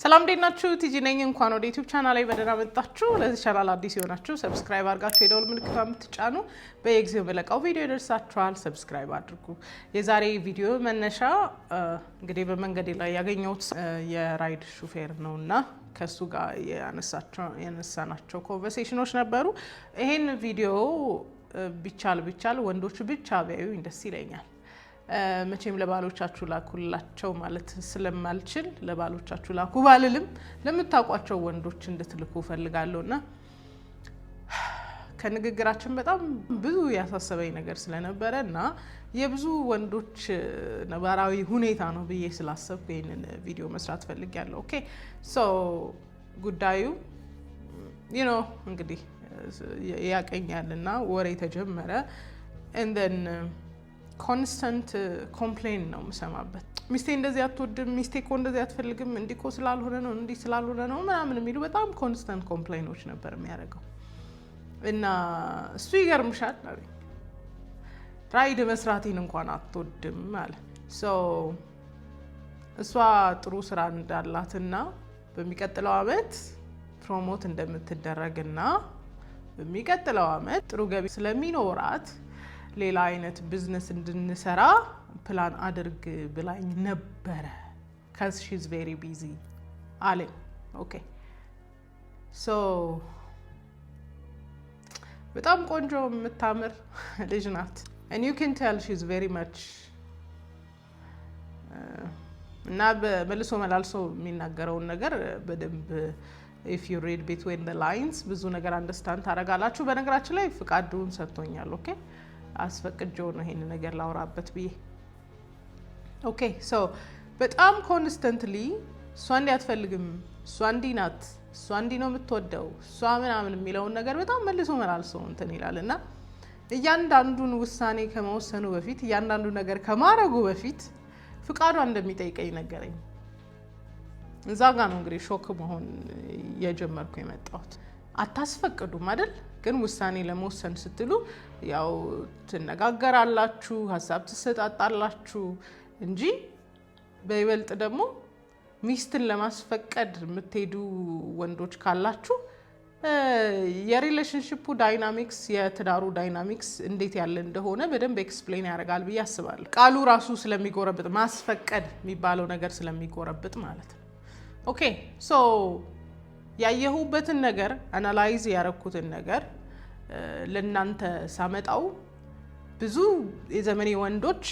ሰላም ደናችሁ ቲጂ ነኝ እንኳን ወደ YouTube ቻናል ላይ በደህና መጣችሁ ለዚህ ቻናል አዲስ ሆናችሁ ሰብስክራይብ አድርጋችሁ የደወል ምልክቱን ምትጫኑ በየጊዜው በለቀው ቪዲዮ ይደርሳችኋል ሰብስክራይብ አድርጉ የዛሬ ቪዲዮ መነሻ እንግዲህ በመንገድ ላይ ያገኘሁት የራይድ ሹፌር ነውና ከሱ ጋር ያነሳናቸው ኮንቨርሴሽኖች ነበሩ ይሄን ቪዲዮ ቢቻል ወንዶች ብቻ ቢያዩኝ ደስ ይለኛል መቼም ለባሎቻችሁ ላኩላቸው ማለት ስለማልችል ለባሎቻችሁ ላኩ ባልልም ለምታውቋቸው ወንዶች እንድትልኩ ፈልጋለሁና ከንግግራችን በጣም ብዙ ያሳሰበኝ ነገር ስለነበረና የብዙ ወንዶች ነባራዊ ሁኔታ ነው ብዬ ስላሰብኩ ይሄንን ቪዲዮ መስራት ፈልጊያለሁ ኦኬ ሶ ጉዳዩ እንግዲህ ያቀኛልና ወሬ ተጀመረ and then constant complaint ነው መሰማበት ሚስቴ እንደዚህ አትወድም ሚስቴ እኮ እንደዚህ አትፈልግም እንዲኮ ስላልሆነ ነው እንዲ ስላልሆነ ነው ምናምን የሚሉ በጣም constant complaints ነበር የሚያደርገው እና እሱ ይገርምሻል ራይድ መስራቴን እንኳን አትወድም አለ ሶ እሷ ጥሩ ስራ እንዳላትና በሚቀጥለው አመት ፕሮሞት እንደምትደረግና በሚቀጥለው አመት ጥሩ ገቢ ስለሚኖራት ሌላ አይነት ቢዝነስ እንድንሰራ ፕላን አድርግ ብላኝ ነበረ cuz she's very busy አለ ኦኬ ሶ በጣም ቆንጆ የምታምር ልጅ ናት and you can tell she's very much እና በመልሶ መላልሶ የሚናገረውን ነገር በደንብ if you read between the lines ብዙ ነገር አንደርስታንድ ታረጋላችሁ በነገራችን ላይ ፍቃዱን ሰጥቶኛል ኦኬ አስፈቅጆ ነው ይሄን ነገር ላውራበት ብዬ ኦኬ ሶ በጣም ኮንስታንትሊ እሷ እንዲያትፈልግም እሷ እንዲናት እሷ እንዲ ነው የምትወደው እሷ ምናምን የሚለው ነገር በጣም መልሶ መላልሶ እንትን ይላልና እያንዳንዱን ውሳኔ ከመወሰኑ በፊት እያንዳንዱ ነገር ከማረጉ በፊት ፍቃዷ እንደሚጠይቀኝ ነገረኝ እዛ ጋር ነው እንግዲህ ሾክ መሆን የጀመርኩ የመጣሁት አታስፈቅዱም አይደል ግን ውሳኔ ለመወሰን ስትሉ ያው ትነጋገራላችሁ ሐሳብ ትሰጣጣላችሁ እንጂ በይበልጥ ደግሞ ሚስትን ለማስፈቀድ የምትሄዱ ወንዶች ካላችሁ የሪሌሽንሺፑ ዳይናሚክስ የትዳሩ ዳይናሚክስ እንዴት ያለ እንደሆነ በደንብ ኤክስፕሌን ያደርጋል ብዬ አስባለሁ ቃሉ ራሱ ስለሚጎረብጥ ማስፈቀድ የሚባለው ነገር ስለሚጎረብጥ ማለት ነው ኦኬ ሶ ያየሁበትን ነገር አናላይዝ ያረኩትን ነገር ለናንተ ሳመጣው ብዙ የዘመኔ ወንዶች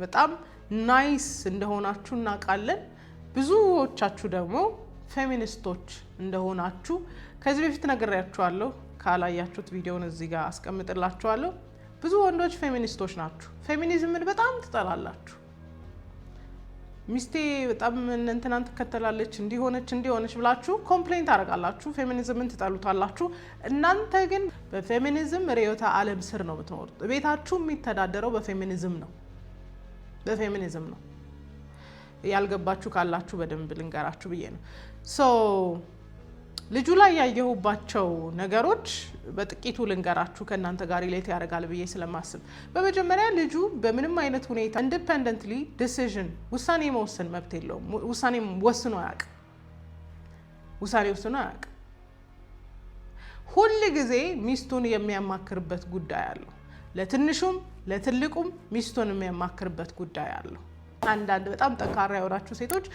በጣም ናይስ እንደሆናችሁ እናቃለን ብዙዎቻችሁ ደግሞ ፌሚኒስቶች እንደሆናችሁ ከዚህ በፊት ነግሬያችኋለሁ ካላያችሁት ቪዲዮውን እዚህ ጋር አስቀምጥላችኋለሁ ብዙ ወንዶች ፌሚኒስቶች ናችሁ ፌሚኒዝምን በጣም ትጠላላችሁ ሚስቴ በጣም እንተናን ተከተላለች እንዲሆነች ብላችሁ ኮምፕሌንት አረጋላችሁ ፌሚኒዝምን ትጠሉታላችሁ እናንተ ግን በፌሚኒዝም ሪዮታ ዓለም ስር ነው የምትኖሩት ቤታችሁ የሚተዳደረው በፌሚኒዝም ነው ያልገባችሁ ካላችሁ በደንብ ልንገራችሁ ብዬ ነው ሶ ልጁ ላይ ያየሁባቸው ነገሮች በጥቂቱ ልንገራችሁ ከናንተ ጋር ሪሌት ያደርጋል ብዬ ስለማስብ በመጀመሪያ ልጁ በምንም አይነት ሁኔታ ኢንዲፔንደንትሊ ዲሲዥን ውሳኔ መወሰን መብት የለውም ውሳኔ ወስኖ አያውቅ ሁሉ ጊዜ ሚስቱን የሚያማክርበት ጉዳይ አለው ለትንሹም ለትልቁም ሚስቱን የሚያማክርበት ጉዳይ አለው አንዳንድ በጣም ጠንካራ ያወራችሁ ሴቶች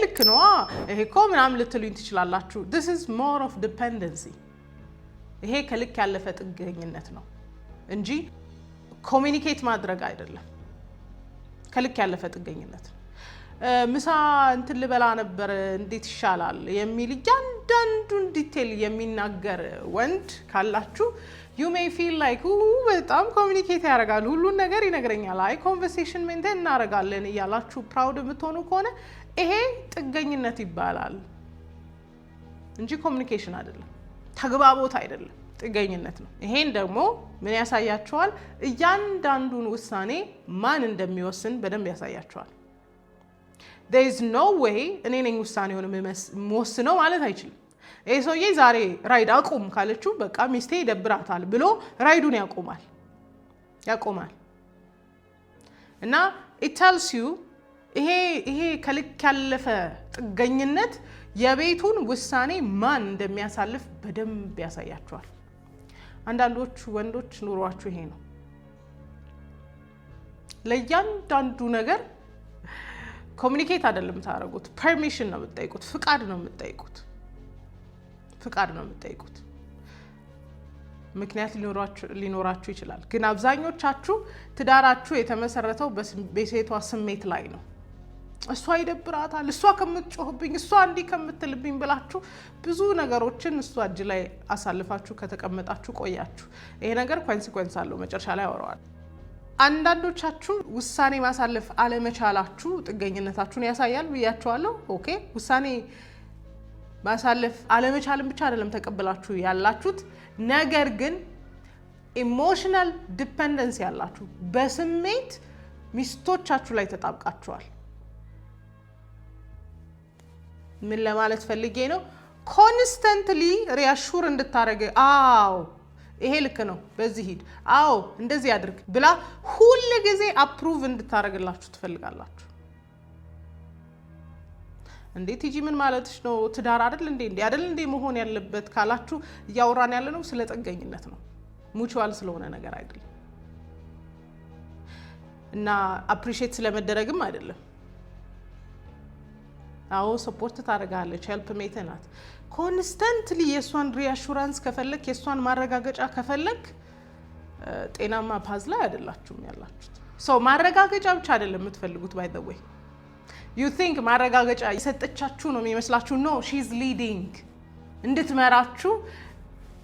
ልክ ነው ይሄኮ ምናምን ልትሉኝ ትችላላችሁ this is more of dependency ይሄ ከልክ ያለፈ ጥገኝነት ነው እንጂ ኮሚኒኬት ማድረግ አይደለም ከልክ ያለፈ ጥገኝነት ምሳ እንትን ልበላ ነበር እንዴት ይሻላል የሚል እያንዳንዱን ዲቴል የሚናገር ወንድ ካላችሁ you may feel like በጣም ኮሚኒኬት ያደርጋል ሁሉን ነገር ይነግረኛል አይ ኮንቨርሴሽን ሜንቴን እናደርጋለን እያላችሁ ፕራውድ የምትሆኑ ከሆነ ይሄ ጥገኝነት ይባላል እንጂ ኮሚኒኬሽን አይደለም ተግባቦት አይደለም ጥገኝነት ነው ይሄን ደግሞ ምን ያሳያችኋል እያንዳንዱን ውሳኔ ማን እንደሚወስን በደንብ ያሳያችኋል there is no way እኔ ነኝ ውሳኔውን የምወስነው ማለት አይችልም ይሄ ሰውዬ ዛሬ ራይድ አቁም ካለችው በቃ ሚስቴ ይደብራታል ብሎ ራይዱን ያቆማል እና it tells you ይሄ ከልክ ያለፈ ጥገኝነት የቤቱን ውሳኔ ማን እንደሚያሳልፍ በደንብ ያሳያቸዋል። አንዳንዶች ወንዶች ኑሯችሁ ይሄ ነው። ለእያንዳንዱ ነገር ኮሙኒኬት አይደለም ታረጉት፣ ፐርሚሽን ነው የምትጠይቁት፣ ፍቃድ ነው የምትጠይቁት። ምክንያት ሊኖራችሁ ይችላል፣ ግን አብዛኞቻችሁ ትዳራችሁ የተመሰረተው በሴቷ ስሜት ላይ ነው። እሷ ይደብራታል፣ እሷ ከምትጮህብኝ፣ እሷ እንዲህ ከምትልብኝ ብላችሁ ብዙ ነገሮችን እሷ እጅ ላይ አሳልፋችሁ ከተቀመጣችሁ ቆያችሁ። ይሄ ነገር ኮንሲኩዌንስ አለው፣ መጨረሻ ላይ ያወራዋል። አንዳንዶቻችሁ ውሳኔ ማሳለፍ አለመቻላችሁ ጥገኝነታችሁን ያሳያል ብያችኋለሁ። ኦኬ፣ ውሳኔ ማሳለፍ አለመቻልን ብቻ አይደለም ተቀበላችሁ ያላችሁት፣ ነገር ግን ኢሞሽናል ዲፔንደንስ ያላችሁ በስሜት ሚስቶቻችሁ ላይ ተጣብቃችኋል። ምን ለማለት ፈልጌ ነው? ኮንስተንትሊ ሪአሹር እንድታረገ አዎ ይሄ ልክ ነው፣ በዚህ ሂድ፣ አዎ እንደዚህ አድርግ ብላ ሁሉ ጊዜ አፕሩቭ እንድታረግላችሁ ትፈልጋላችሁ። እንዴ ቲጂ ምን ማለትሽ ነው? ትዳር አይደል እንዴ አይደል እንዴ መሆን ያለበት ካላችሁ እያወራን ያለ ነው ስለ ጥገኝነት ነው፣ ሙቹዋል ስለሆነ ነገር አይደለም እና አፕሪሺየት ስለመደረግም አይደለም። አዎ ሰፖርት ታደርጋለች፣ ሄልፕ ሜት ናት። ኮንስተንትሊ የእሷን ሪአሹራንስ ከፈለክ፣ የእሷን ማረጋገጫ ከፈለክ ጤናማ ፓዝ ላይ አይደላችሁም ያላችሁት። ሰው ማረጋገጫ ብቻ አይደለም የምትፈልጉት። ባይ ዘ ዌይ ዩ ቲንክ ማረጋገጫ የሰጠቻችሁ ነው የሚመስላችሁ። ኖ ሺ ኢዝ ሊዲንግ፣ እንድትመራችሁ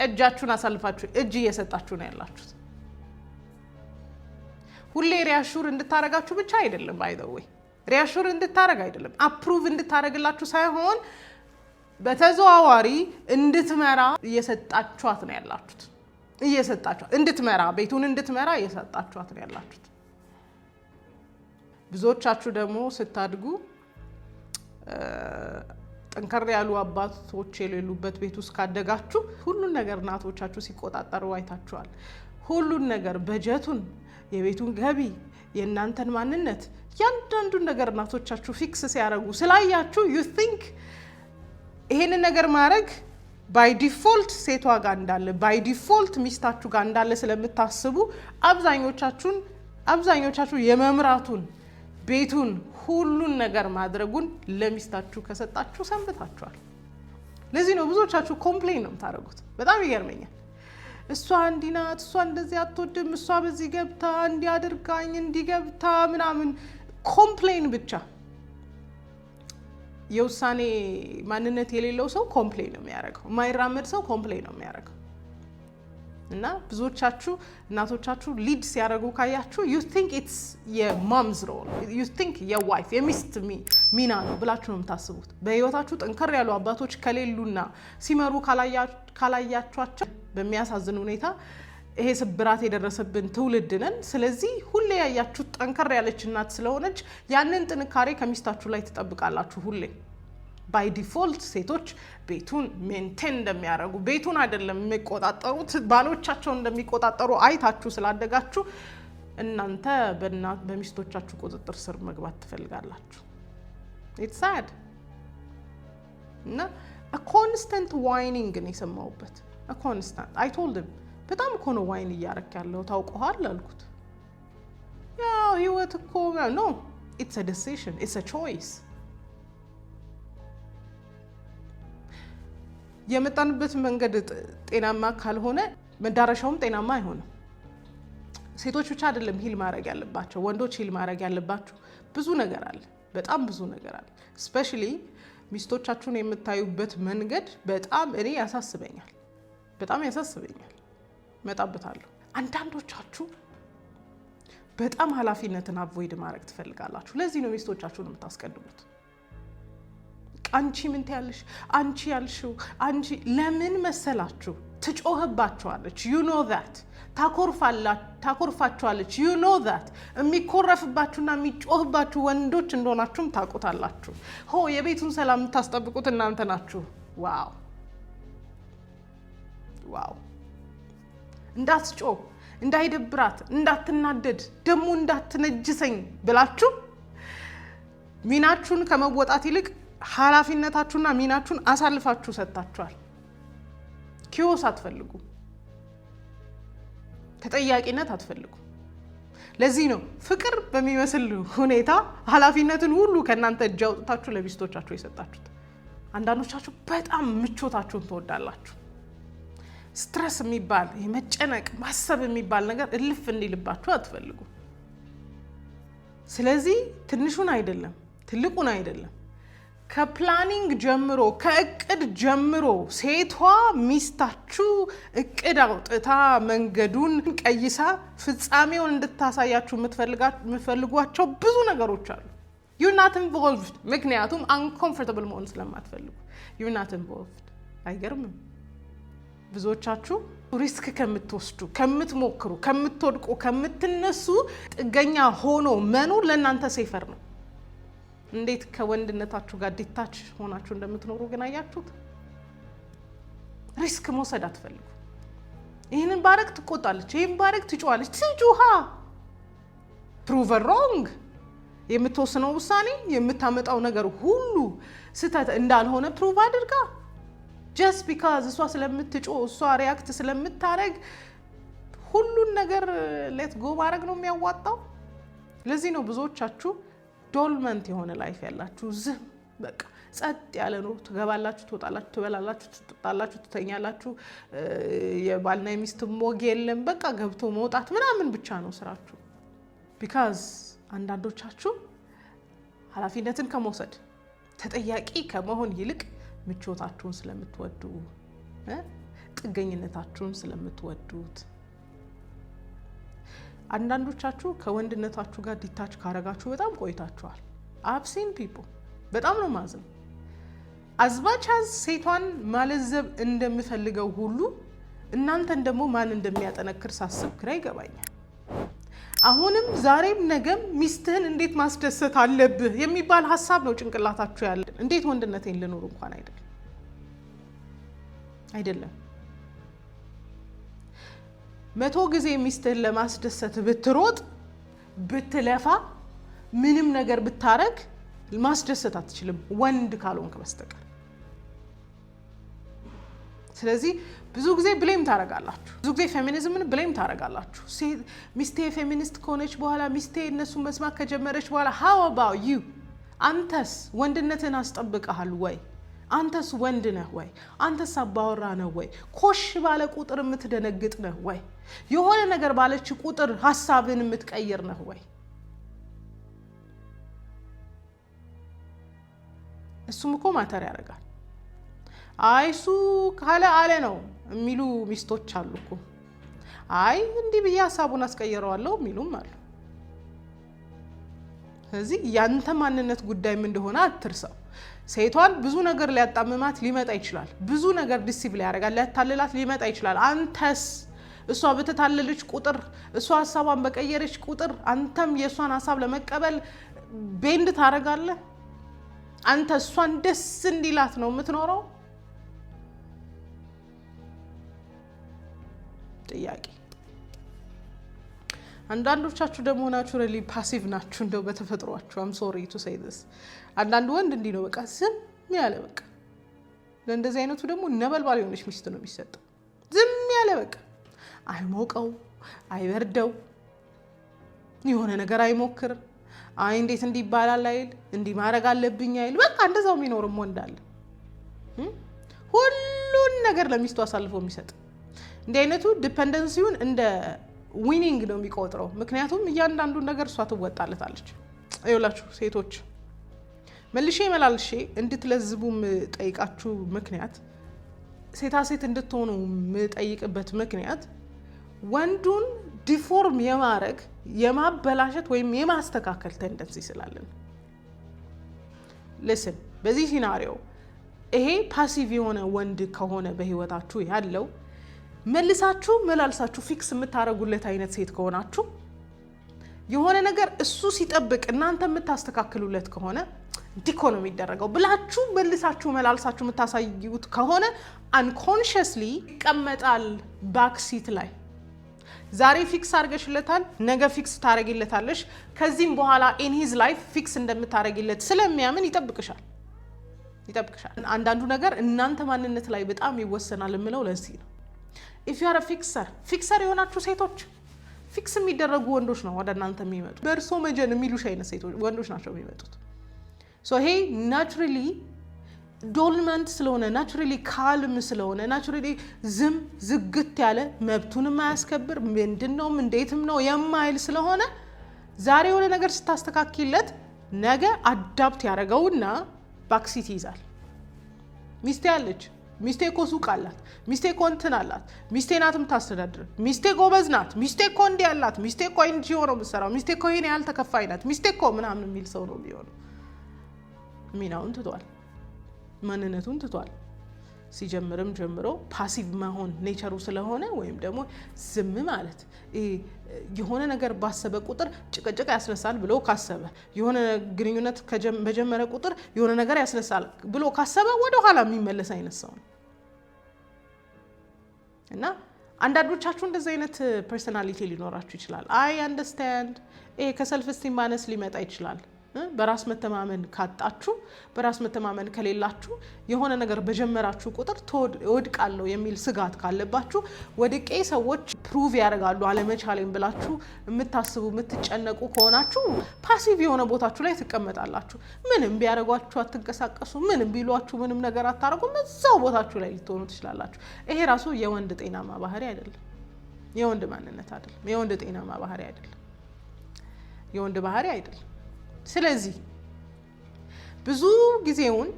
እጃችሁን አሳልፋችሁ እጅ እየሰጣችሁ ነው ያላችሁት። ሁሌ ሪአሹር እንድታረጋችሁ ብቻ አይደለም። ባይ ዘ ዌይ ሪአሹር እንድታረግ አይደለም፣ አፕሩቭ እንድታረግላችሁ ሳይሆን በተዘዋዋሪ እንድትመራ እየሰጣችኋት ነው ያላችሁት። እየሰጣችኋት እንድትመራ፣ ቤቱን እንድትመራ እየሰጣችኋት ነው ያላችሁት። ብዙዎቻችሁ ደግሞ ስታድጉ ጠንከር ያሉ አባቶች የሌሉበት ቤት ውስጥ ካደጋችሁ ሁሉን ነገር እናቶቻችሁ ሲቆጣጠሩ አይታችኋል። ሁሉን ነገር፣ በጀቱን፣ የቤቱን ገቢ፣ የእናንተን ማንነት፣ ያንዳንዱን ነገር እናቶቻችሁ ፊክስ ሲያደርጉ ስላያችሁ ዩ ቲንክ ይሄንን ነገር ማድረግ ባይ ዲፎልት ሴቷ ጋር እንዳለ፣ ባይ ዲፎልት ሚስታችሁ ጋር እንዳለ ስለምታስቡ አብዛኞቻችሁ የመምራቱን፣ ቤቱን፣ ሁሉን ነገር ማድረጉን ለሚስታችሁ ከሰጣችሁ ሰንብታችኋል። ለዚህ ነው ብዙዎቻችሁ ኮምፕሌን ነው የምታደርጉት። በጣም ይገርመኛል። እሷ እንዲህ ናት፣ እሷ እንደዚህ አትወድም፣ እሷ በዚህ ገብታ እንዲህ አድርጋኝ፣ እንዲህ ገብታ ምናምን ኮምፕሌን ብቻ። የውሳኔ ማንነት የሌለው ሰው ኮምፕሌን ነው የሚያደርገው። የማይራመድ ሰው ኮምፕሌን ነው የሚያደርገው። እና ብዙዎቻችሁ እናቶቻችሁ ሊድ ሲያደርጉ ካያችሁ ዩ ቲንክ ኢትስ የማምዝ ሮል፣ ዩ ቲንክ የዋይፍ የሚስት ሚና ነው ብላችሁ ነው የምታስቡት። በህይወታችሁ ጠንከር ያሉ አባቶች ከሌሉና ሲመሩ ካላያችኋቸው በሚያሳዝን ሁኔታ ይሄ ስብራት የደረሰብን ትውልድ ነን። ስለዚህ ሁሌ ያያችሁት ጠንከር ያለች እናት ስለሆነች ያንን ጥንካሬ ከሚስታችሁ ላይ ትጠብቃላችሁ ሁሌ። ባይ ዲፎልት ሴቶች ቤቱን ሜንቴን እንደሚያደርጉ፣ ቤቱን አይደለም የሚቆጣጠሩት ባሎቻቸው እንደሚቆጣጠሩ አይታችሁ ስላደጋችሁ እናንተ በሚስቶቻችሁ ቁጥጥር ስር መግባት ትፈልጋላችሁ። ኢትስ ሳድ እና ኮንስታንት ዋይኒንግ ነው የሰማሁበት። ኮንስታንት አይ ቶልድ ሂም በጣም እኮ ነው ዋይን እያረክ ያለው ታውቀዋል አልኩት። ያው ህይወት እኮ ኖ ኢትስ አ ዲሲዥን ኢትስ አ ቾይስ። የመጣንበት መንገድ ጤናማ ካልሆነ መዳረሻውም ጤናማ አይሆንም። ሴቶች ብቻ አይደለም ሂል ማድረግ ያለባቸው፣ ወንዶች ሂል ማድረግ ያለባቸው ብዙ ነገር አለ፣ በጣም ብዙ ነገር አለ። ስፔሻሊ ሚስቶቻችሁን የምታዩበት መንገድ በጣም እኔ ያሳስበኛል፣ በጣም ያሳስበኛል። መጣበታለሁ። አንዳንዶቻችሁ በጣም ኃላፊነትን አቮይድ ማድረግ ትፈልጋላችሁ። ለዚህ ነው ሚስቶቻችሁን የምታስቀድሙት። አንቺ ምን ትያለሽ፣ አንቺ ያልሽው፣ አንቺ ለምን መሰላችሁ? ትጮህባችኋለች። ዩ ኖ ዛት። ታኮርፋችኋለች። ዩ ኖ ዛት። የሚኮረፍባችሁና የሚጮህባችሁ ወንዶች እንደሆናችሁም ታውቁታላችሁ። የቤቱን ሰላም የምታስጠብቁት እናንተ ናችሁ። ዋው ዋው። እንዳትጮህ፣ እንዳይደብራት፣ እንዳትናደድ፣ ደሞ እንዳትነጅሰኝ ብላችሁ ሚናችሁን ከመወጣት ይልቅ ኃላፊነታችሁና ሚናችሁን አሳልፋችሁ ሰጣችኋል። ኪዮስ አትፈልጉ፣ ተጠያቂነት አትፈልጉ። ለዚህ ነው ፍቅር በሚመስል ሁኔታ ኃላፊነትን ሁሉ ከናንተ እጅ አውጥታችሁ ለሚስቶቻችሁ የሰጣችሁት። አንዳንዶቻችሁ በጣም ምቾታችሁን ትወዳላችሁ። ስትረስ የሚባል የመጨነቅ ማሰብ የሚባል ነገር እልፍ እንዲልባችሁ አትፈልጉ። ስለዚህ ትንሹን አይደለም ትልቁን አይደለም ከፕላኒንግ ጀምሮ ከእቅድ ጀምሮ ሴቷ ሚስታችሁ እቅድ አውጥታ መንገዱን ቀይሳ ፍጻሜውን እንድታሳያችሁ የምትፈልጓቸው ብዙ ነገሮች አሉ። you're not involved ምክንያቱም uncomfortable መሆን ስለማትፈልጉ you're not involved። አይገርምም? ብዙዎቻችሁ ሪስክ ከምትወስዱ ከምትሞክሩ ከምትወድቁ ከምትነሱ ጥገኛ ሆኖ መኖር ለእናንተ ሴፈር ነው። እንዴት ከወንድነታችሁ ጋር ዲታች ሆናችሁ እንደምትኖሩ ግን አያችሁት? ሪስክ መውሰድ አትፈልጉ። ይህንን ባረግ ትቆጣለች፣ ይህን ባረግ ትጮዋለች። ትጩሃ prove wrong የምትወስነው ውሳኔ የምታመጣው ነገር ሁሉ ስህተት እንዳልሆነ ፕሩቭ አድርጋ just because እሷ ስለምትጮህ እሷ ሪያክት ስለምታረግ ሁሉን ነገር ሌት ጎ ማድረግ ነው የሚያዋጣው። ለዚህ ነው ብዙዎቻችሁ ዶልመንት የሆነ ላይፍ ያላችሁ። ዝም በቃ ጸጥ ያለ ነው። ትገባላችሁ፣ ትወጣላችሁ፣ ትበላላችሁ፣ ትጠጣላችሁ፣ ትተኛላችሁ። የባልና የሚስት ሞግ የለም። በቃ ገብቶ መውጣት ምናምን ብቻ ነው ስራችሁ። ቢካዝ አንዳንዶቻችሁ ኃላፊነትን ከመውሰድ ተጠያቂ ከመሆን ይልቅ ምቾታችሁን ስለምትወዱ ጥገኝነታችሁን ስለምትወዱት። አንዳንዶቻችሁ ከወንድነታችሁ ጋር ዲታች ካረጋችሁ በጣም ቆይታችኋል። I've seen people በጣም ነው ማዘን። as much as ሴቷን ማለዘብ እንደምፈልገው ሁሉ እናንተን ደግሞ ማን እንደሚያጠነክር ሳስብ ግራ ይገባኛል። አሁንም ዛሬም ነገም ሚስትህን እንዴት ማስደሰት አለብህ የሚባል ሐሳብ ነው ጭንቅላታችሁ ያለ። እንዴት ወንድነቴን ልኖር እንኳን አይደለም 100 ጊዜ ሚስትህን ለማስደሰት ብትሮጥ ብትለፋ ምንም ነገር ብታረግ ማስደሰት አትችልም ወንድ ካልሆንክ በስተቀር። ስለዚህ ብዙ ጊዜ ብሌም ታረጋላችሁ። ብዙ ጊዜ ፌሚኒዝምን ብሌም ታረጋላችሁ። ሚስቴ ፌሚኒስት ከሆነች በኋላ ሚስቴ እነሱ መስማት ከጀመረች በኋላ how about you? አንተስ ወንድነትን አስጠብቀሃል ወይ? አንተስ ወንድ ነህ ወይ? አንተስ አባወራ ነህ ወይ? ኮሽ ባለ ቁጥር የምትደነግጥ ነህ ወይ? የሆነ ነገር ባለች ቁጥር ሐሳብን የምትቀይር ነህ ወይ? እሱም እኮ ማተር ያደርጋል። አይሱ ካለ አለ ነው የሚሉ ሚስቶች አሉ እኮ። አይ እንዲህ ብዬ ሐሳቡን አስቀይረዋለሁ የሚሉም አሉ። ስለዚህ ያንተ ማንነት ጉዳይም እንደሆነ አትርሳው። ሴቷን ብዙ ነገር ሊያጣምማት ሊመጣ ይችላል። ብዙ ነገር ዲሲቭ ሊያደርጋት ሊያታልላት ሊመጣ ይችላል። አንተስ እሷ በተታለለች ቁጥር እሷ ሐሳቧን በቀየረች ቁጥር አንተም የእሷን ሐሳብ ለመቀበል ቤንድ ታደርጋለህ? አንተ እሷን ደስ እንዲላት ነው የምትኖረው? ጥያቄ። አንዳንዶቻችሁ ደግሞ ናቹራሊ ፓሲቭ ናችሁ እንደው በተፈጥሯችሁ። I'm sorry to say this። አንዳንድ ወንድ እንዲህ ነው በቃ ዝም ያለ በቃ። ለእንደዚህ አይነቱ ደግሞ ነበልባል የሆነች ሚስት ነው የሚሰጠው። ዝም ያለ በቃ አይሞቀው አይበርደው የሆነ ነገር አይሞክር። አይ እንዴት እንዲህ ይባላል አይል፣ እንዲህ ማድረግ አለብኝ አይል። በቃ እንደዛው የሚኖርም ወንድ አለ። ሁሉን ነገር ለሚስቱ አሳልፎ የሚሰጥ። እንዲህ አይነቱ ዲፔንደንሲውን እንደ ዊኒንግ ነው የሚቆጥረው። ምክንያቱም እያንዳንዱን ነገር እሷ ትወጣለታለች። አይውላችሁ ሴቶች መልሼ መላልሼ እንድትለዝቡም ጠይቃችሁ ምክንያት ሴታ ሴት እንድትሆኑ የምጠይቅበት ምክንያት ወንዱን ዲፎርም የማድረግ የማበላሸት ወይም የማስተካከል ቴንደንሲ ስላለን። listen በዚህ ሲናሪዮ ይሄ ፓሲቭ የሆነ ወንድ ከሆነ በህይወታችሁ ያለው መልሳችሁ መላልሳችሁ ፊክስ የምታረጉለት አይነት ሴት ከሆናችሁ የሆነ ነገር እሱ ሲጠብቅ እናንተ የምታስተካክሉለት ከሆነ ዲኮ ነው የሚደረገው ብላችሁ መልሳችሁ መላልሳችሁ የምታሳዩት ከሆነ አንኮንሽስሊ ይቀመጣል ባክ ሲት ላይ። ዛሬ ፊክስ አድርገሽለታል፣ ነገ ፊክስ ታረጊለታለሽ። ከዚህም በኋላ in his life ፊክስ እንደምታረጊለት ስለሚያምን ይጠብቅሻል። አንዳንዱ ነገር እናንተ ማንነት ላይ በጣም ይወሰናል የምለው ለዚህ ነው። if you are a ፊክሰር የሆናችሁ ሴቶች ፊክስ የሚደረጉ ወንዶች ነው ወደ እናንተ የሚመጡት። በእርሶ መጀን የሚሉሽ አይነት ሴቶች ወንዶች ናቸው የሚመጡት። ሶ ይሄ ናቹራሊ ዶልመንት ስለሆነ ናቹራሊ ካልም ስለሆነ ናቹራሊ ዝግት ያለ መብቱን የማያስከብር ምንድነው እንዴትም ነው የማይል ስለሆነ ዛሬ የሆነ ነገር ስታስተካክለት ነገ አዳፕት ያደርገውና ባክሲት ይዛል። ሚስቴ አለች፣ ሚስቴ እኮ ሱቅ አላት፣ ሚስቴ እኮ እንትን አላት፣ ሚስቴ ናት የምታስተዳድር፣ ሚስቴ ጎበዝ ናት፣ ሚስቴ እኮ እንዲህ አላት፣ ሚስቴ እኮ NGO ነው የምትሰራው፣ ሚስቴ እኮ ይሄን ያህል ተከፋይ ናት፣ ሚስቴ እኮ ምናምን የሚል ሰው ነው የሚሆነው። ሚናውን ትቷል፣ ማንነቱን ትቷል። ሲጀምርም ጀምሮ ፓሲቭ መሆን ኔቸሩ ስለሆነ ወይም ደግሞ ዝም ማለት የሆነ ነገር ባሰበ ቁጥር ጭቅጭቅ ያስነሳል ብሎ ካሰበ የሆነ ግንኙነት በጀመረ ቁጥር የሆነ ነገር ያስነሳል ብሎ ካሰበ ወደ ኋላ የሚመለስ አይነት ሰው ነው። እና አንዳንዶቻችሁ እንደዚህ አይነት ፐርሰናሊቲ ሊኖራችሁ ይችላል። አይ አንደርስታንድ። ከሰልፍ ስቲም ማነስ ሊመጣ ይችላል። በራስ መተማመን ካጣችሁ፣ በራስ መተማመን ከሌላችሁ የሆነ ነገር በጀመራችሁ ቁጥር ወድቃለሁ የሚል ስጋት ካለባችሁ ወድቄ ሰዎች ፕሩቭ ያደርጋሉ አለመቻሌም ብላችሁ የምታስቡ የምትጨነቁ ከሆናችሁ ፓሲቭ የሆነ ቦታችሁ ላይ ትቀመጣላችሁ። ምንም ቢያደርጓችሁ አትንቀሳቀሱ፣ ምንም ቢሏችሁ ምንም ነገር አታረጉም፣ እዛው ቦታችሁ ላይ ልትሆኑ ትችላላችሁ። ይሄ ራሱ የወንድ ጤናማ ባህሪ አይደለም። የወንድ ማንነት አይደለም። የወንድ ጤናማ ባህሪ አይደለም። የወንድ ባህሪ አይደለም። ስለዚህ ብዙ ጊዜውን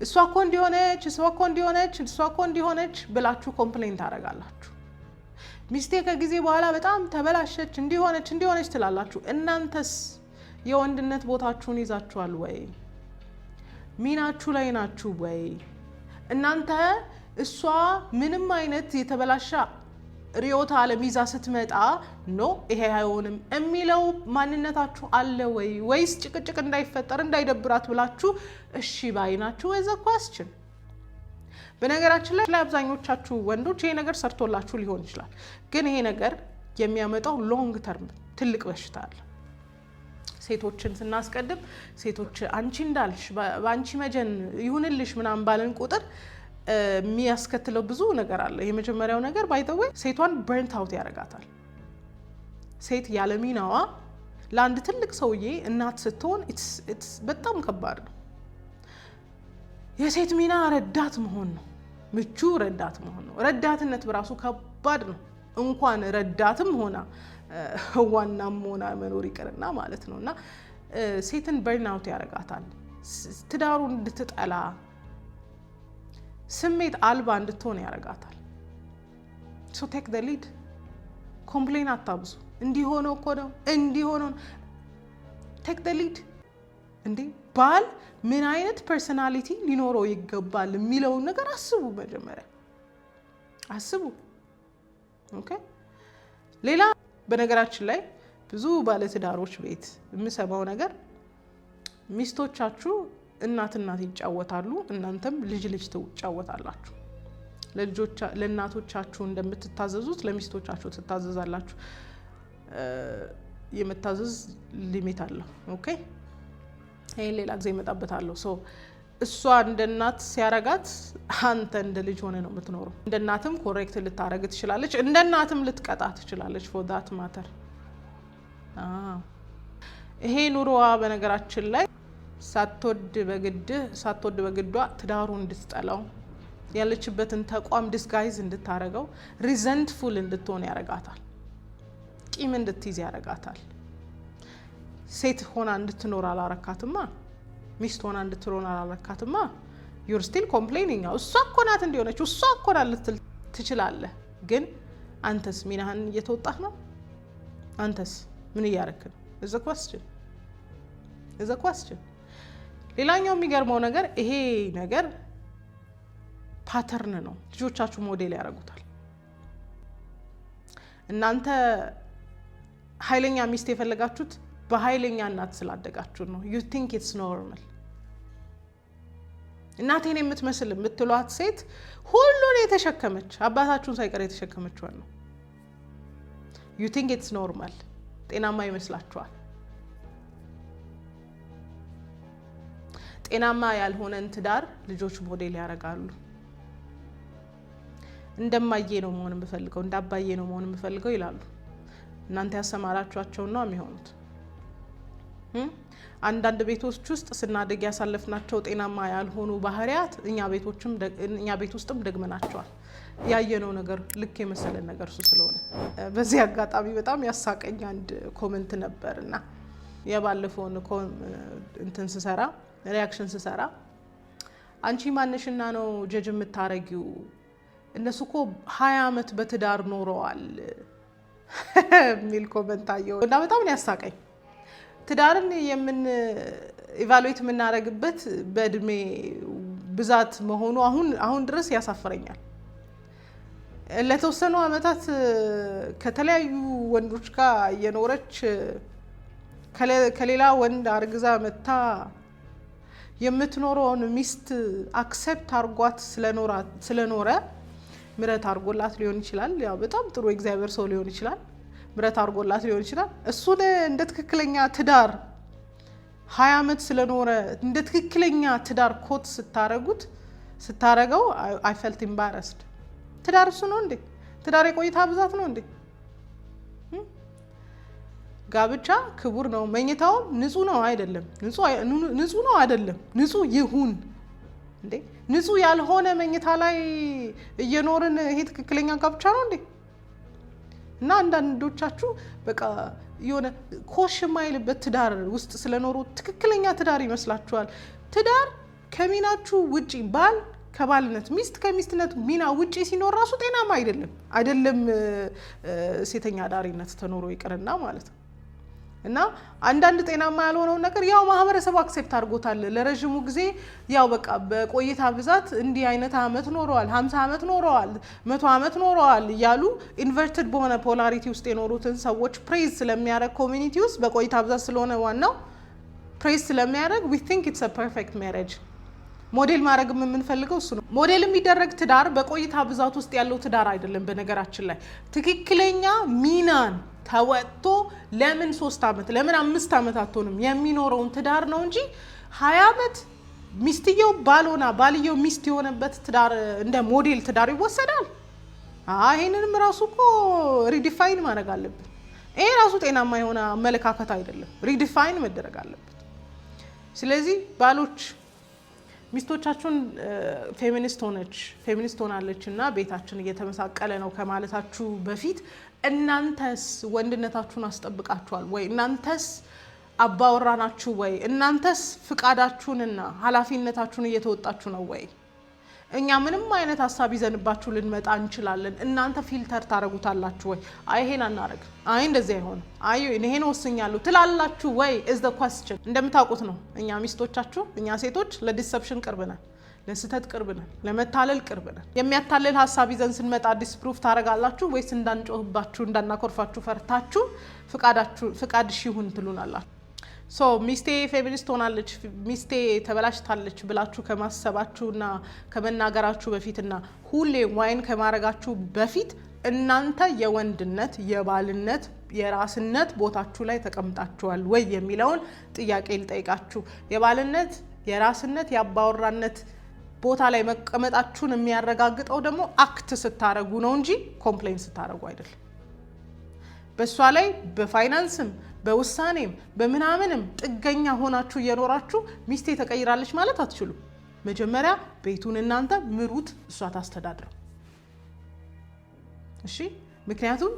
እሷ እኮ እንዲሆነች፣ እሷ እኮ እንዲሆነች፣ እሷ እኮ እንዲሆነች ብላችሁ ኮምፕሌንት ታደርጋላችሁ። ሚስቴ ከጊዜ በኋላ በጣም ተበላሸች፣ እንዲሆነች ትላላችሁ። እናንተስ የወንድነት ቦታችሁን ይዛችኋል ወይ? ሚናችሁ ላይ ናችሁ ወይ? እናንተ እሷ ምንም አይነት የተበላሸ ሪዮታ ዓለም ይዛ ስትመጣ ኖ ይሄ አይሆንም የሚለው ማንነታችሁ አለ ወይ? ወይስ ጭቅጭቅ እንዳይፈጠር እንዳይደብራት ብላችሁ እሺ ባይናችሁ? ወይዘ ኳስችን በነገራችን ላይ አብዛኞቻችሁ ወንዶች ይሄ ነገር ሰርቶላችሁ ሊሆን ይችላል። ግን ይሄ ነገር የሚያመጣው ሎንግ ተርም ትልቅ በሽታ አለ። ሴቶችን ስናስቀድም ሴቶች አንቺ እንዳልሽ በአንቺ መጀን ይሁንልሽ ምናምን ባለን ቁጥር የሚያስከትለው ብዙ ነገር አለ። የመጀመሪያው ነገር ባይ ዘ ዌይ ሴቷን በርንት አውት ያደርጋታል። ሴት ያለ ሚናዋ ለአንድ ትልቅ ሰውዬ እናት ስትሆን ኢትስ በጣም ከባድ ነው። የሴት ሚና ረዳት መሆን ነው፣ ምቹ ረዳት መሆን ነው። ረዳትነት በራሱ ከባድ ነው። እንኳን ረዳትም ሆና ዋናም ሆና መኖር ይቀርና ማለት ነው። እና ሴትን በርን አውት ያደርጋታል። ትዳሩን እንድትጠላ ስሜት አልባ እንድትሆን ያደርጋታል። ሶ ቴክ ዘ ሊድ። ኮምፕሌን አታብዙ። እንዲሆነው እኮ ነው እንዲሆነው። ቴክ ዘ ሊድ። እንዴ ባል ምን አይነት ፐርሰናሊቲ ሊኖረው ይገባል የሚለውን ነገር አስቡ። መጀመሪያ አስቡ። ኦኬ። ሌላ በነገራችን ላይ ብዙ ባለትዳሮች ቤት የምሰማው ነገር ሚስቶቻችሁ እናት ይጫወታሉ፣ እናንተም ልጅ ትጫወታላችሁ። ለእናቶቻችሁ እንደምትታዘዙት ለሚስቶቻችሁ ትታዘዛላችሁ። የመታዘዝ ሊሚት አለው። ኦኬ፣ ይሄን ሌላ ጊዜ እመጣበታለሁ። ሶ እሷ እንደ እናት ሲያረጋት አንተ እንደ ልጅ ሆነ ነው የምትኖረው። እንደ እናትም ኮሬክት ልታረግ ትችላለች፣ እንደ እናትም ልትቀጣ ትችላለች። ፎር ዳት ማተር ይሄ ኑሮዋ በነገራችን ላይ ሳትወድ በግዷ ትዳሩን እንድትጠላው ያለችበትን ተቋም ዲስጋይዝ እንድታረገው ሪዘንትፉል እንድትሆን ያረጋታል። ቂም እንድትይዝ ያረጋታል። ሴት ሆና እንድትኖር አላረካትማ፣ ሚስት ሆና እንድትኖር አላረካትማ። ዩር ስቲል ኮምፕሌኒንግ። እሷ እኮ ናት እንዲሆነች፣ እሷ እኮ ናት ልትል ትችላለህ። ግን አንተስ ሚናህን እየተወጣህ ነው? አንተስ ምን እያረክ ነው? እዘ ኳስችን። ሌላኛው የሚገርመው ነገር ይሄ ነገር ፓተርን ነው። ልጆቻችሁ ሞዴል ያደርጉታል። እናንተ ኃይለኛ ሚስት የፈለጋችሁት በኃይለኛ እናት ስላደጋችሁ ነው። you think it's normal። እናቴን የምትመስል የምትሏት ሴት ሁሉን የተሸከመች አባታችሁን ሳይቀር የተሸከመችዋን ነው። you think it's normal ጤናማ ይመስላችኋል? ጤናማ ያልሆነን ትዳር ልጆች ሞዴል ያደርጋሉ። እንደማዬ ነው መሆን የምፈልገው እንዳባዬ ነው መሆን የምፈልገው ይላሉ። እናንተ ያሰማራችኋቸው ነው የሚሆኑት። አንዳንድ ቤቶች ውስጥ ስናድግ ያሳለፍናቸው ጤናማ ያልሆኑ ባህሪያት እኛ ቤት ውስጥም ደግመናቸዋል። ያየነው ነገር ልክ የመሰለን ነገር እሱ ስለሆነ በዚህ አጋጣሚ በጣም ያሳቀኝ አንድ ኮሜንት ነበርና የባለፈውን እንትን ስሰራ ሪአክሽን ስሰራ አንቺ ማንሽና ነው ጀጅ የምታረጊው? እነሱ እኮ 20 ዓመት በትዳር ኖረዋል የሚል ኮሜንት አየሁ እና በጣም ያሳቀኝ። ትዳርን ኢቫሉዌት የምናደርግበት በእድሜ ብዛት መሆኑ አሁን ድረስ ያሳፍረኛል። ለተወሰኑ ዓመታት ከተለያዩ ወንዶች ጋር የኖረች ከሌላ ወንድ አርግዛ መታ የምትኖረውን ሚስት አክሰፕት አርጓት ስለኖረ ምረት አርጎላት ሊሆን ይችላል። ያው በጣም ጥሩ እግዚአብሔር ሰው ሊሆን ይችላል። ምረት አርጎላት ሊሆን ይችላል። እሱን እንደ ትክክለኛ ትዳር 20 ዓመት ስለኖረ እንደ ትክክለኛ ትዳር ኮት ስታረገው I felt embarrassed። ትዳር እሱ ነው እንዴ? ትዳር የቆይታ ብዛት ነው እንዴ? ጋብቻ ክቡር ነው። መኝታው ንጹህ ነው አይደለም? ንጹህ ነው አይደለም? ንጹህ ይሁን እንዴ? ንጹህ ያልሆነ መኝታ ላይ እየኖርን ይሄ ትክክለኛ ጋብቻ ነው እንዴ? እና አንዳንዶቻችሁ በቃ የሆነ ኮሽ የማይልበት ትዳር ውስጥ ስለኖሩ ትክክለኛ ትዳር ይመስላችኋል። ትዳር ከሚናችሁ ውጪ ባል ከባልነት ሚስት ከሚስትነት ሚና ውጪ ሲኖር ራሱ ጤናማ አይደለም ሴተኛ ዳሪነት ተኖሮ ይቀርና ማለት ነው። እና አንዳንድ ጤናማ ያልሆነው ነገር ያው ማህበረሰቡ አክሴፕት አድርጎታል ለረጅሙ ጊዜ። ያው በቃ በቆይታ ብዛት እንዲህ አይነት አመት ኖረዋል፣ 50 አመት ኖረዋል፣ 100 አመት ኖረዋል እያሉ ኢንቨርትድ በሆነ ፖላሪቲ ውስጥ የኖሩትን ሰዎች ፕሬዝ ስለሚያደርግ ኮሚኒቲ ውስጥ በቆይታ ብዛት ስለሆነ ዋናው ፕሬዝ ስለሚያደርግ we think it's a perfect marriage። ሞዴል ማድረግ የምንፈልገው እሱ ነው። ሞዴል የሚደረግ ትዳር በቆይታ ብዛት ውስጥ ያለው ትዳር አይደለም። በነገራችን ላይ ትክክለኛ ሚናን ተወጥቶ ለምን 3 አመት ለምን 5 አመት አትሆንም የሚኖረውን ትዳር ነው እንጂ 20 አመት ሚስትየው ባልሆና ባልየው ሚስት የሆነበት ትዳር እንደ ሞዴል ትዳር ይወሰዳል? ይሄንንም ራሱ እኮ ሪዲፋይን ማድረግ አለብን። ይሄ ራሱ ጤናማ የሆነ አመለካከት አይደለም፣ ሪዲፋይን መደረግ አለበት። ስለዚህ ባሎች ሚስቶቻችሁን ፌሚኒስት ሆናለች እና ቤታችን እየተመሳቀለ ነው ከማለታችሁ በፊት እናንተስ ወንድነታችሁን አስጠብቃችኋል ወይ? እናንተስ አባወራናችሁ ወይ? እናንተስ ፍቃዳችሁንና ኃላፊነታችሁን እየተወጣችሁ ነው ወይ? እኛ ምንም አይነት ሐሳብ ይዘንባችሁ ልንመጣ እንችላለን። እናንተ ፊልተር ታረጉታላችሁ ወይ? ይሄን አናረግ፣ እንደዚህ አይሆንም፣ ይሄን ወስኛለሁ ትላላችሁ ወይ? is the question። እንደምታውቁት ነው እኛ ሚስቶቻችሁ እኛ ሴቶች ለዲሰፕሽን ቅርብ ነን፣ ለስተት ቅርብ ነን፣ ለመታለል ቅርብ ነን። የሚያታልል ሐሳብ ይዘን ስንመጣ ዲስፕሩፍ ታረጋላችሁ ወይስ እንዳንጮህባችሁ እንዳናኮርፋችሁ ፈርታችሁ ፍቃድሽ ይሁን ትሉናላችሁ? ሚስቴ ፌሚኒስት ሆናለች ሚስቴ ተበላሽታለች ብላችሁ ከማሰባችሁና ከመናገራችሁ በፊትና ሁሌ ዋይን ከማረጋችሁ በፊት እናንተ የወንድነት የባልነት የራስነት ቦታችሁ ላይ ተቀምጣችኋል ወይ የሚለውን ጥያቄ ልጠይቃችሁ። የባልነት የራስነት የአባወራነት ቦታ ላይ መቀመጣችሁን የሚያረጋግጠው ደግሞ አክት ስታረጉ ነው እንጂ ኮምፕሌን ስታረጉ አይደለም። በሷ ላይ በፋይናንስም በውሳኔም በምናምንም ጥገኛ ሆናችሁ እየኖራችሁ ሚስቴ ተቀይራለች ማለት አትችሉም። መጀመሪያ ቤቱን እናንተ ምሩት፣ እሷ ታስተዳድረው። እሺ? ምክንያቱም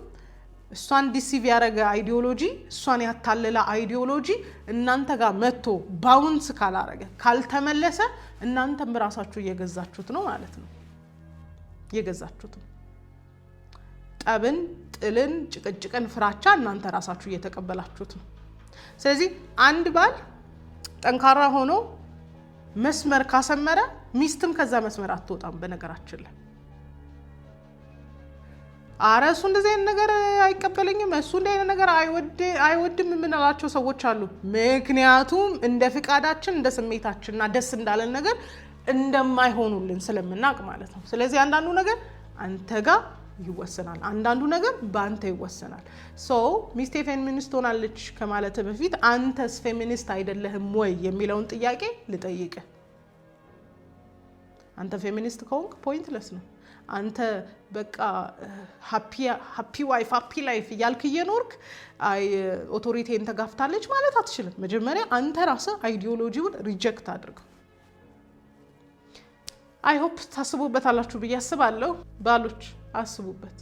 እሷን ዲሲቭ ያደረገ አይዲዮሎጂ እሷን ያታለለ አይዲዮሎጂ እናንተ ጋር መጥቶ ባውንስ ካላረገ ካልተመለሰ እናንተም ራሳችሁ እየገዛችሁት ነው ማለት ነው። እየገዛችሁት ነው። ጠብን፣ ጥልን፣ ጭቅጭቅን፣ ፍራቻ እናንተ ራሳችሁ እየተቀበላችሁት ነው። ስለዚህ አንድ ባል ጠንካራ ሆኖ መስመር ካሰመረ ሚስትም ከዛ መስመር አትወጣም። በነገራችን ላይ እሱ እንደዚህ አይነት ነገር አይቀበለኝም፣ እሱ እንደዚህ አይነት ነገር አይወድም የምንላቸው ሰዎች አሉ። ምክንያቱም እንደ ፍቃዳችን እንደ ስሜታችንና ደስ እንዳለን ነገር እንደማይሆኑልን ስለምናውቅ ማለት ነው። ስለዚህ አንዳንዱ ነገር አንተ ጋር ይወሰናል። አንዳንዱ ነገር በአንተ ይወሰናል። ሶ ሚስቴ ፌሚኒስት ሆናለች ከማለት በፊት አንተስ ፌሚኒስት አይደለህም ወይ የሚለውን ጥያቄ ልጠይቅህ። አንተ ፌሚኒስት ከሆንክ ፖይንትለስ ነው። አንተ በቃ ሃፒ ዋይፍ ሃፒ ላይፍ እያልክ እየኖርክ ኦቶሪቲን ተጋፍታለች ማለት አትችልም። መጀመሪያ አንተ ራስህ አይዲዮሎጂውን ሪጀክት አድርገው። አይ ሆፕ ታስቡበታላችሁ ብዬ አስባለሁ። ባሎች አስቡበት።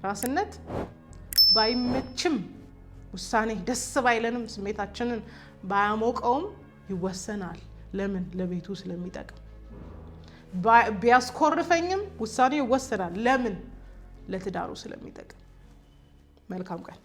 ራስነት ባይመችም ውሳኔ ደስ ባይለንም ስሜታችንን ባያሞቀውም ይወሰናል። ለምን? ለቤቱ ስለሚጠቅም። ቢያስኮርፈኝም ውሳኔ ይወሰናል። ለምን? ለትዳሩ ስለሚጠቅም። መልካም ቀን።